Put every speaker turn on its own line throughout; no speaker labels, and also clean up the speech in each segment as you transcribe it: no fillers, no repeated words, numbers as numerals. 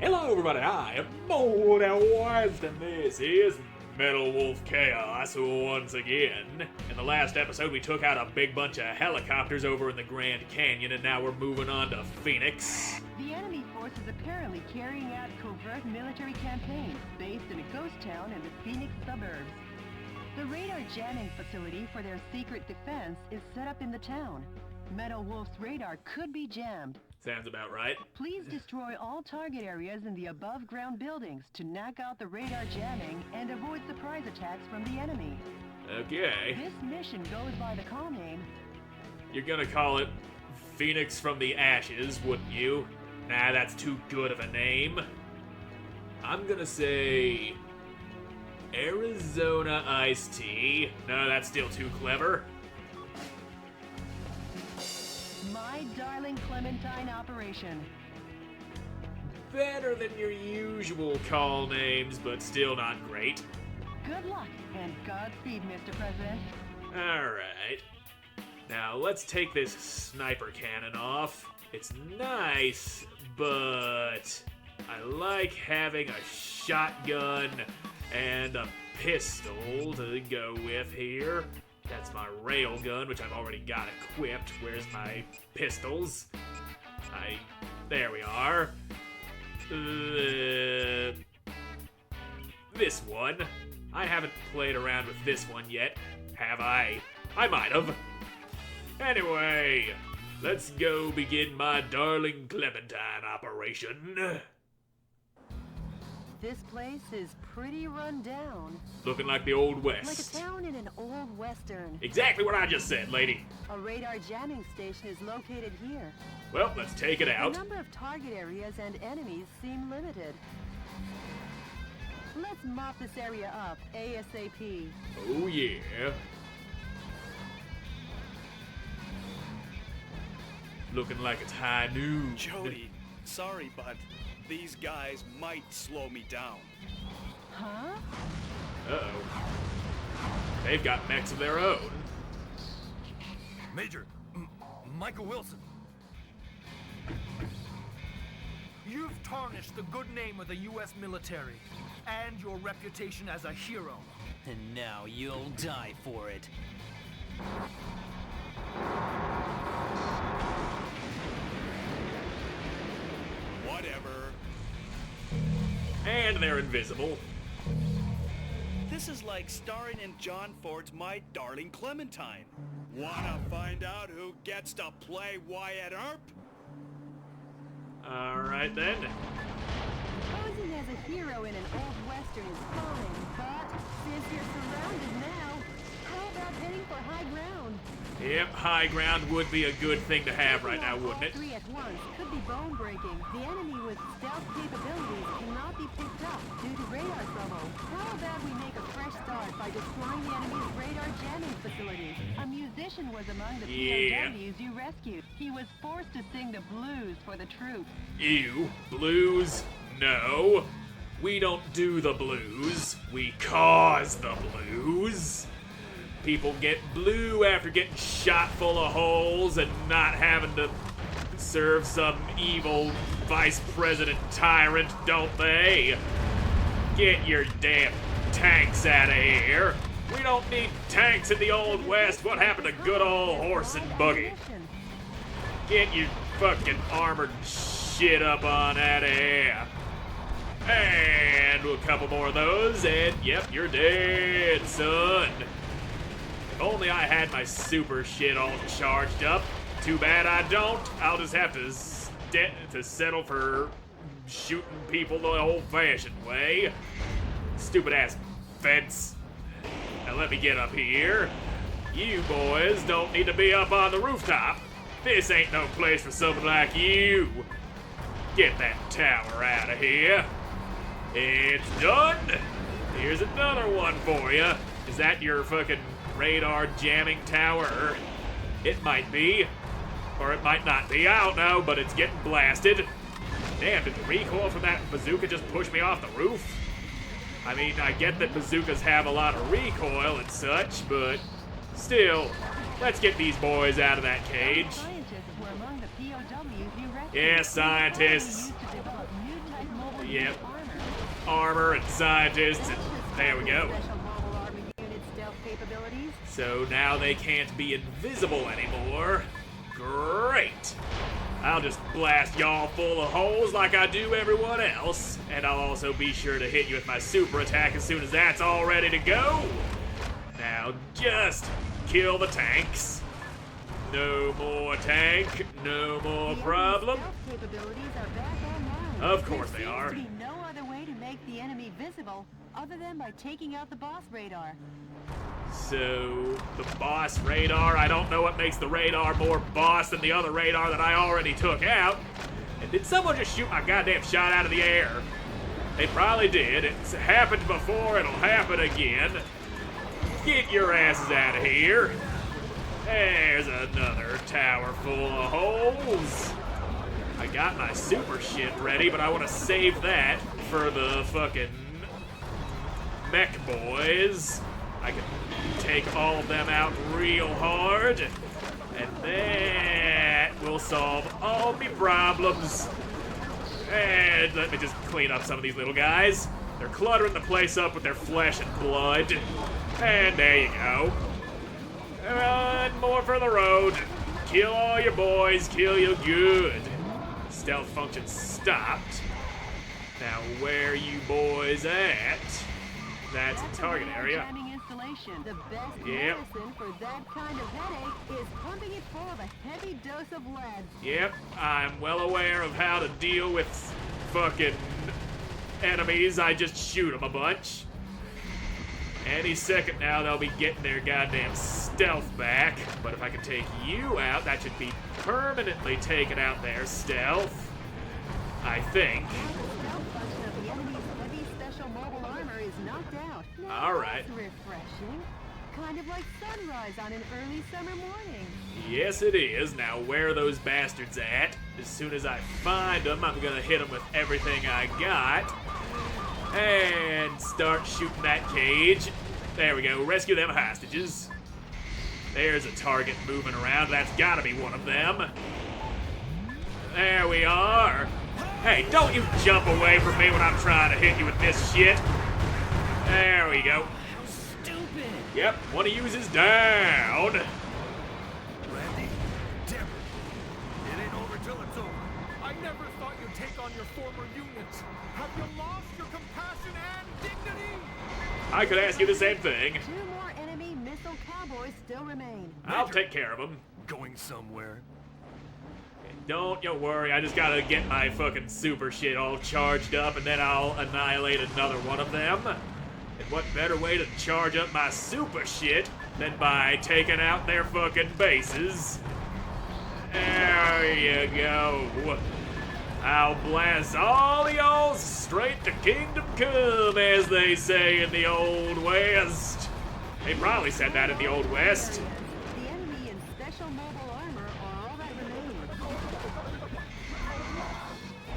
Hello everybody, I am Moldy, and this is Metal Wolf Chaos once again. In the last episode we took out a big bunch of helicopters over in the Grand Canyon, and now we're moving on to Phoenix.
The enemy force is apparently carrying out covert military campaigns based in a ghost town in the Phoenix suburbs. The radar jamming facility for their secret defense is set up in the town. Metal Wolf's radar could be jammed.
Sounds about right.
Please destroy all target areas in the above-ground buildings to knock out the radar jamming and avoid surprise attacks from the enemy.
Okay.
This mission goes by the call name.
You're gonna call it Phoenix from the Ashes, wouldn't you? Nah, that's too good of a name. I'm gonna say Arizona Iced Tea. No, that's still too clever.
My Darling Clementine Operation.
Better than your usual call names, but still not great.
Good luck and Godspeed, Mr. President.
Alright. Now let's take this sniper cannon off. It's nice, but I like having a shotgun and a pistol to go with here. That's my railgun, which I've already got equipped. Where's my pistols? There we are. This one. I haven't played around with this one yet, have I? I might have. Anyway, let's go begin my Darling Clementine operation.
This place is pretty run down.
Looking like the Old
Like a
West.
town in an old western.
Exactly what I just said, lady.
A radar jamming station is located here.
Well, let's take it out.
The number of target areas and enemies seem limited. Let's mop this area up ASAP.
Oh yeah. Looking like it's high noon.
Jody, sorry, but these guys might slow me down.
Huh?
Uh-oh. They've got mechs of their own.
Major, Michael Wilson. You've tarnished the good name of the U.S. military and your reputation as a hero.
And now you'll die for it.
Whatever.
And they're invisible.
This is like starring in John Ford's My Darling Clementine. Wanna find out who gets to play Wyatt Earp?
Alright then.
Posing as a hero in an old western is fine, but since you're surrounded now, how about heading for high ground?
Yep, high ground would be a good thing to have right now,
All
wouldn't it?
three at once could be bone-breaking. The enemy with stealth capabilities cannot be picked up due to radar trouble. How about we make a fresh start by destroying the enemy's radar jamming facilities? A musician was among the
Yeah.
POWs you rescued. He was forced to sing the blues for the troops.
Ew. Blues? No. We don't do the blues. We cause the blues. People get blue after getting shot full of holes and not having to serve some evil vice president tyrant, don't they? Get your damn tanks out of here. We don't need tanks in the Old West. What happened to good old horse and buggy? Get your fucking armored shit up on out of here. And a couple more of those, and yep, you're dead, son. If only I had my super shit all charged up. Too bad I don't. I'll just have to settle for shooting people the old-fashioned way. Stupid-ass fence. Now let me get up here. You boys don't need to be up on the rooftop. This ain't no place for someone like you. Get that tower out of here. It's done. Here's another one for you. Is that your fucking radar jamming tower? It might be. Or it might not be. I don't know, but it's getting blasted. Damn, did the recoil from that bazooka just push me off the roof? I mean, I get that bazookas have a lot of recoil and such, but still, let's get these boys out of that cage.
Scientists were among the POWs you rescued.
Yes, scientists.
Used to develop new type mobile
Yep. Armor and scientists, and there we go.
Special mobile armor unit stealth capabilities.
So now they can't be invisible anymore. Great. I'll just blast y'all full of holes like I do everyone else. And I'll also be sure to hit you with my super attack as soon as that's all ready to go. Now just kill the tanks. No more tank, no more problem.
Stealth capabilities are back online.
Of course they are.
There seems to be no other way to make the enemy visible other than by taking out the boss radar.
So, the boss radar, I don't know what makes the radar more boss than the other radar that I already took out. And did someone just shoot my goddamn shot out of the air? They probably did. It's happened before, it'll happen again. Get your asses out of here. There's another tower full of holes. I got my super shit ready, but I want to save that for the fucking mech boys. I can take all of them out real hard, and that will solve all my problems. And let me just clean up some of these little guys. They're cluttering the place up with their flesh and blood. And there you go. One more for the road. Kill all your boys, kill you good. Stealth function stopped. Now where you boys at? That's a target area.
The best
Yep.
medicine for that kind of headache is pumping it full of a heavy dose of lead.
Yep, I'm well aware of how to deal with fucking enemies. I just shoot them a bunch. Any second now, they'll be getting their goddamn stealth back. But if I can take you out, that should be permanently taken out their stealth. I think.
Now the stealth function of the enemy's heavy special mobile armor is knocked out. Now
All right.
that's refreshing. Kind of like sunrise on an early summer morning.
Yes, it is. Now, where are those bastards at? As soon as I find them, I'm gonna hit them with everything I got. And start shooting that cage. There we go. Rescue them hostages. There's a target moving around. That's gotta be one of them. There we are. Hey, don't you jump away from me when I'm trying to hit you with this shit. There we go.
How stupid!
Yep, one of yous is down.
Randy, damn it. It ain't over till it's over. I never thought you'd take on your former units. Have you lost your compassion and dignity?
I could ask you the same thing.
2 more enemy missile cowboys still remain.
I'll take care of them.
Going somewhere.
Don't you worry, I just gotta get my fucking super shit all charged up and then I'll annihilate another one of them. And what better way to charge up my super shit than by taking out their fucking bases? There you go. I'll blast all y'all straight to Kingdom Come, as they say in the Old West. They probably said that in the Old West.
The enemy in special mobile armor are all that remain.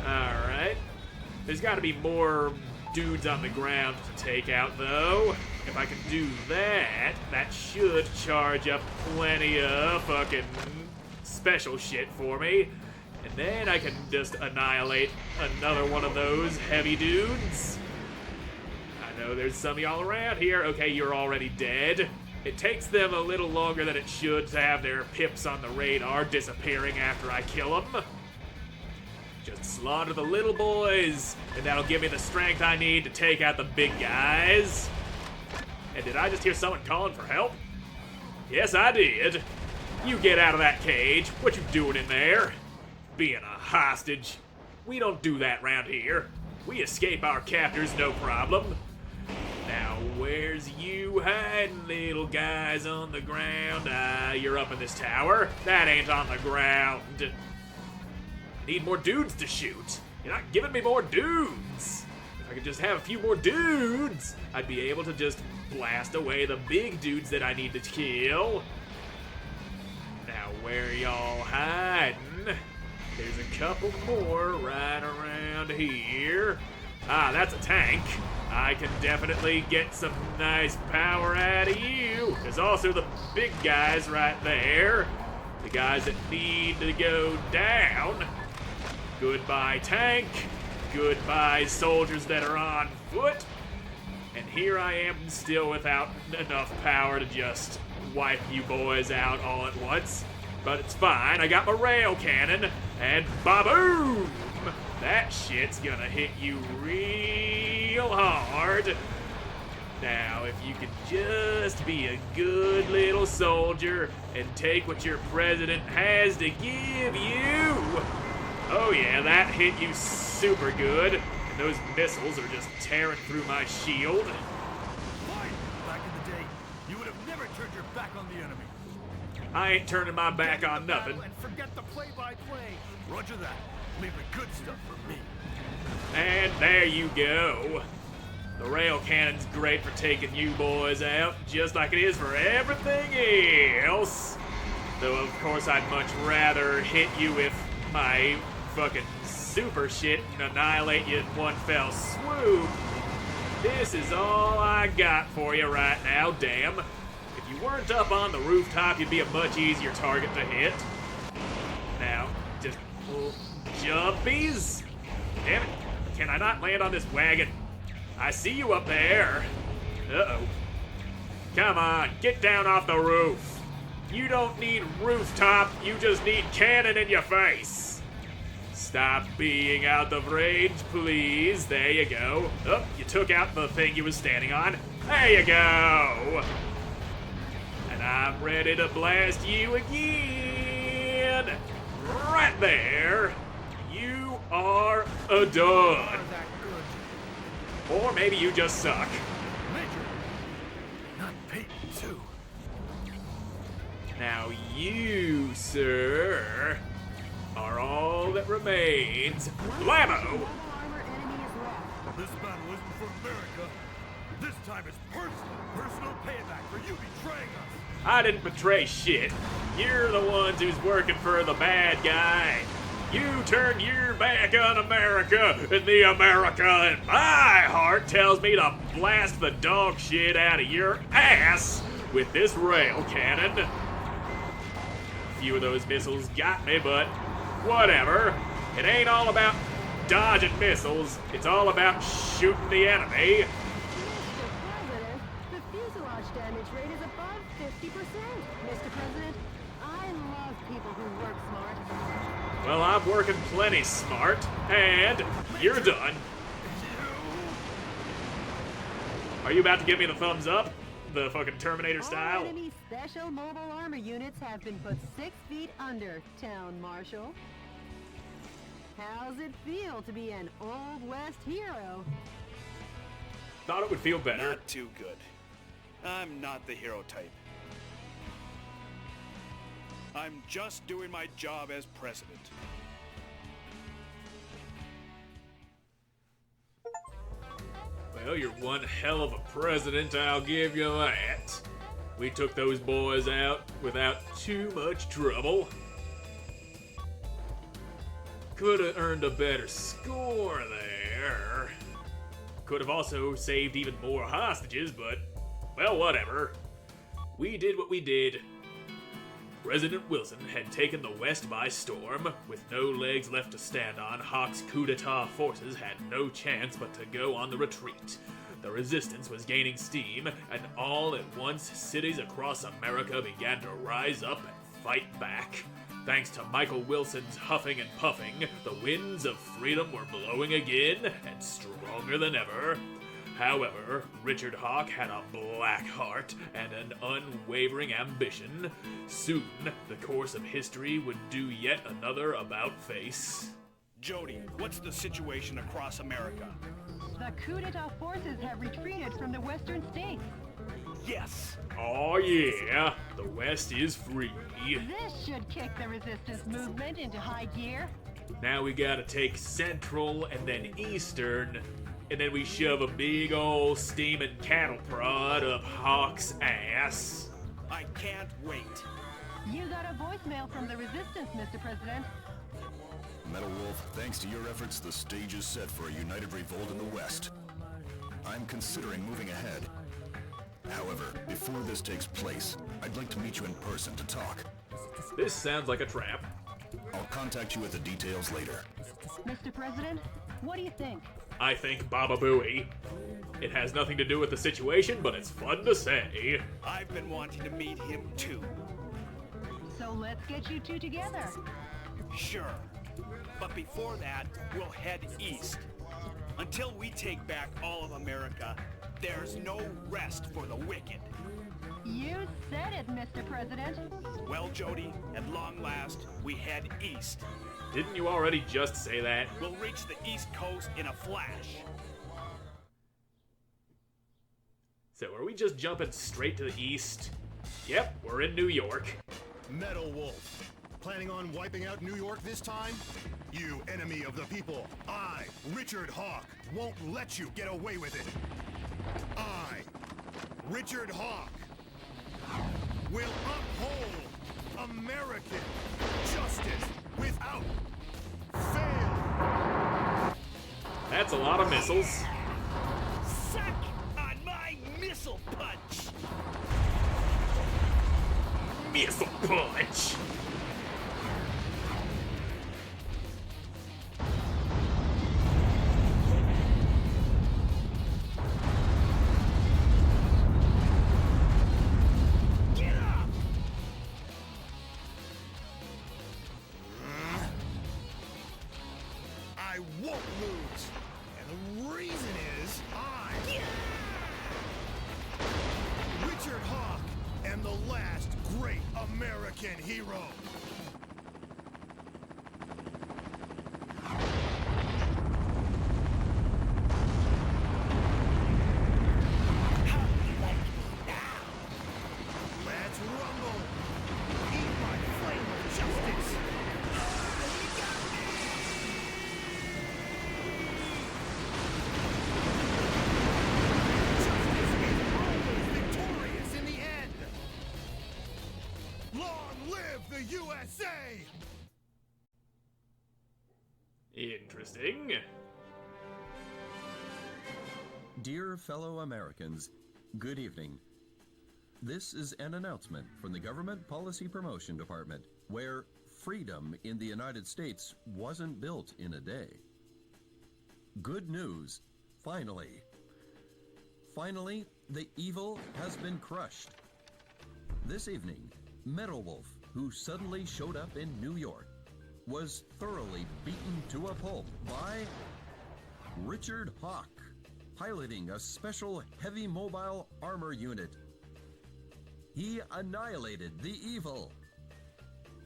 Alright. There's gotta be more dudes on the ground to take out, though. If I can do that, that should charge up plenty of fucking special shit for me. And then I can just annihilate another one of those heavy dudes. I know there's some of y'all around here. Okay, you're already dead. It takes them a little longer than it should to have their pips on the radar disappearing after I kill them. Just slaughter the little boys, and that'll give me the strength I need to take out the big guys. And did I just hear someone calling for help? Yes, I did. You get out of that cage. What you doing in there? Being a hostage. We don't do that round here. We escape our captors, no problem. Now, where's you hiding, little guys on the ground? You're up in this tower. That ain't on the ground. I need more dudes to shoot. You're not giving me more dudes. If I could just have a few more dudes, I'd be able to just blast away the big dudes that I need to kill. Now, where y'all hiding? There's a couple more right around here. Ah, that's a tank. I can definitely get some nice power out of you. There's also the big guys right there. The guys that need to go down. Goodbye, tank. goodbye soldiers that are on foot. And here I am still without enough power to just wipe you boys out all at once. But it's fine, I got my rail cannon, and ba-boom! That shit's gonna hit you real hard. Now, if you could just be a good little soldier and take what your president has to give you. Oh yeah, that hit you super good. And those missiles are just tearing through my shield.
Fine. Back in the day, you would have never turned your back on the enemy.
I ain't turning my back
Get to
on
the
nothing.
battle and forget the play-by-play. Roger that. Leave the good stuff for me.
And there you go. The rail cannon's great for taking you boys out, just like it is for everything else. Though, of course, I'd much rather hit you with my fucking super shit and annihilate you in one fell swoop. This is all I got for you right now, damn. If you weren't up on the rooftop, you'd be a much easier target to hit. Now, just jumpies. Damn it. Can I not land on this wagon? I see you up there. Uh-oh. Come on, get down off the roof. You don't need rooftop, you just need cannon in your face. Stop being out of range, please. There you go. Oh, you took out the thing you was standing on. There you go. And I'm ready to blast you again. Right there. You are a dud.
Are that good?
Or maybe you just suck.
Major. Not Peyton, too.
Now you, sir, are all that remains. Blammo!
Armor enemy is left.
This battle isn't for America. This time it's personal. Personal payback for you betraying us.
I didn't betray shit. You're the ones who's working for the bad guy. You turned your back on America, and the America in my heart tells me to blast the dog shit out of your ass with this rail cannon. A few of those missiles got me, but whatever. It ain't all about dodging missiles. It's all about shooting the enemy.
Mr. President, the fuselage damage rate is above 50%. Mr. President, I love people who work smart.
Well, I'm working plenty smart, and you're done. Are you about to give me the thumbs up? The fucking Terminator
All
style?
enemy special mobile armor units have been put 6 feet under, Town Marshal. How's it feel to be an Old West hero?
Thought it would feel better.
Not too good. I'm not the hero type. I'm just doing my job as president.
Well, you're one hell of a president, I'll give you that. We took those boys out without too much trouble. Could have earned a better score there. Could have also saved even more hostages, but, well, whatever. We did what we did. President Wilson had taken the West by storm. With no legs left to stand on, Hawk's coup d'etat forces had no chance but to go on the retreat. The resistance was gaining steam, and all at once cities across America began to rise up and fight back. Thanks to Michael Wilson's huffing and puffing, the winds of freedom were blowing again, and stronger than ever. However, Richard Hawk had a black heart and an unwavering ambition. Soon, the course of history would do yet another about-face.
Jody, what's the situation across America?
The coup d'etat forces have retreated from the western states.
Yes!
Oh yeah, the West is free.
This should kick the resistance movement into high gear.
Now we gotta take Central and then Eastern, and then we shove a big ol' steaming cattle prod up Hawk's ass.
I can't wait.
You got a voicemail from the resistance, Mr. President.
Metal Wolf, thanks to your efforts, the stage is set for a united revolt in the West. I'm considering moving ahead. However, before this takes place, I'd like to meet you in person to talk.
This sounds like a trap.
I'll contact you with the details later.
Mr. President, What do you think?
I think Baba Booey. It has nothing to do with the situation, but it's fun to say.
I've been wanting to meet him too.
So let's get you two together.
Sure. But before that, we'll head east. Until we take back all of America, there's no rest for the wicked.
You said it, Mr. President.
Well, Jody, at long last, we head east.
Didn't you already just say that?
We'll reach the East Coast in a flash.
So are we just jumping straight to the east? Yep, we're in New York.
Metal Wolf. Planning on wiping out New York this time? You enemy of the people, I, Richard Hawk, won't let you get away with it. I, Richard Hawk, will uphold American justice without fail.
That's a lot of missiles.
Suck on my missile punch!
Missile punch!
Get up!
I won't lose. And the reason is Richard Hawk, am the last great American hero.
How do you like me now?
Let's rumble. Eat my flame of justice. Justice is always victorious in the end. Long live the USA!
Interesting.
Dear fellow Americans, good evening. This is an announcement from the Government Policy Promotion Department, where freedom in the United States wasn't built in a day. Good news, finally. Finally, the evil has been crushed. This evening, Metal Wolf, who suddenly showed up in New York, was thoroughly beaten to a pulp by Richard Hawk, piloting a special heavy mobile armor unit. He annihilated the evil.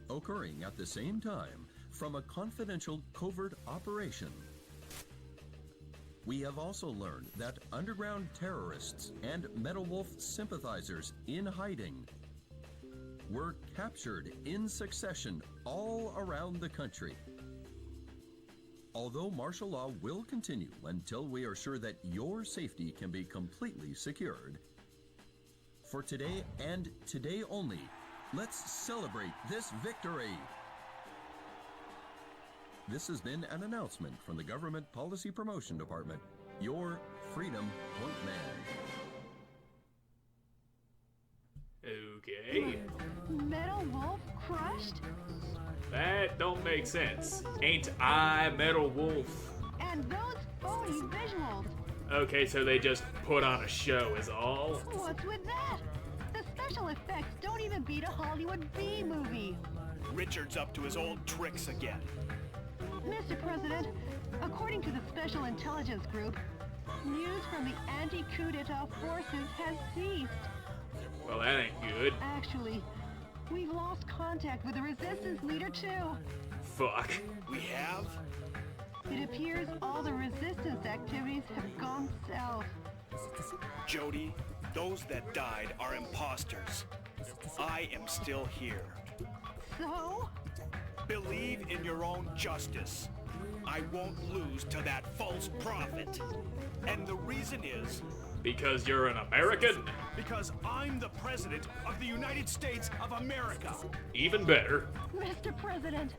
Occurring at the same time from a confidential covert operation. We have also learned that underground terrorists and Metal Wolf sympathizers in hiding were captured in succession all around the country. Although martial law will continue until we are sure that your safety can be completely secured, for today and today only, let's celebrate this victory. This has been an announcement from the Government Policy Promotion Department, your Freedom Point Man.
Okay.
Metal Wolf crushed?
That don't make sense. Ain't I Metal Wolf?
And those phony visuals.
Okay, so they just put on a show is all?
What's with that? The special effects don't even beat a Hollywood B movie.
Richard's up to his old tricks again.
Mr. President, according to the Special Intelligence Group, news from the anti-coup d'etat forces has ceased.
Well, that ain't good.
Actually, we've lost contact with the resistance leader too.
Fuck.
We have?
It appears all the resistance activities have gone south.
Jody, those that died are imposters. I am still here.
So?
Believe in your own justice. I won't lose to that false prophet. And the reason is...
Because you're an American?
because I'm the President of the United States of America.
Even better.
Mr. President.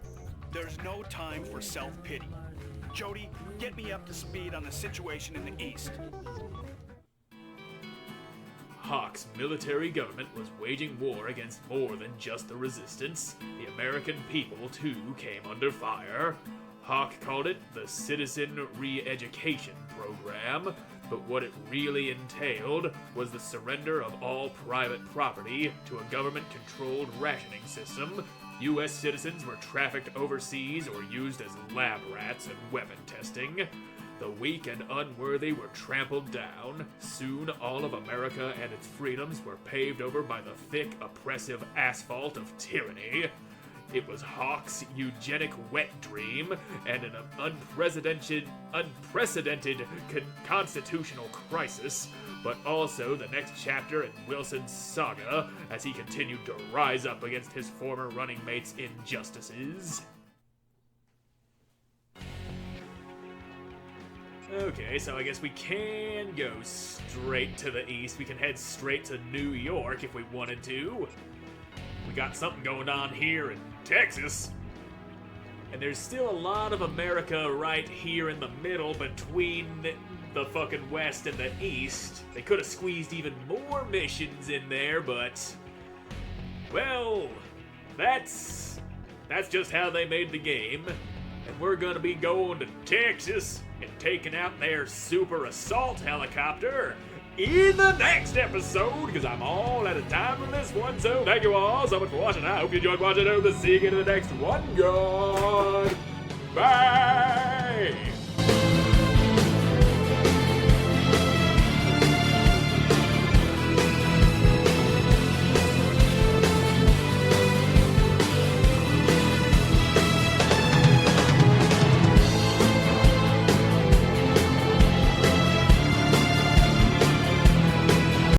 There's no time for self-pity. Jody, get me up to speed on the situation in the East.
Hawk's military government was waging war against more than just the resistance. The American people, too, came under fire. Hawk called it the Citizen Re-Education Program, but what it really entailed was the surrender of all private property to a government-controlled rationing system. U.S. citizens were trafficked overseas or used as lab rats in weapon testing. The weak and unworthy were trampled down. Soon all of America and its freedoms were paved over by the thick, oppressive asphalt of tyranny. It was Hawk's eugenic wet dream and an unprecedented constitutional crisis, but also the next chapter in Wilson's saga as he continued to rise up against his former running mate's injustices. Okay, so I guess we can go straight to the east. We can head straight to New York if we wanted to. We got something going on here in Texas. And there's still a lot of America right here in the middle between the fucking west and the east. They could have squeezed even more missions in there, but... well, that's just how they made the game. And we're gonna be going to Texas and taking out their super assault helicopter in the next episode, because I'm all out of time for this one. So thank you all so much for watching. I hope you enjoyed watching. I hope to see you in the next one. Goodbye.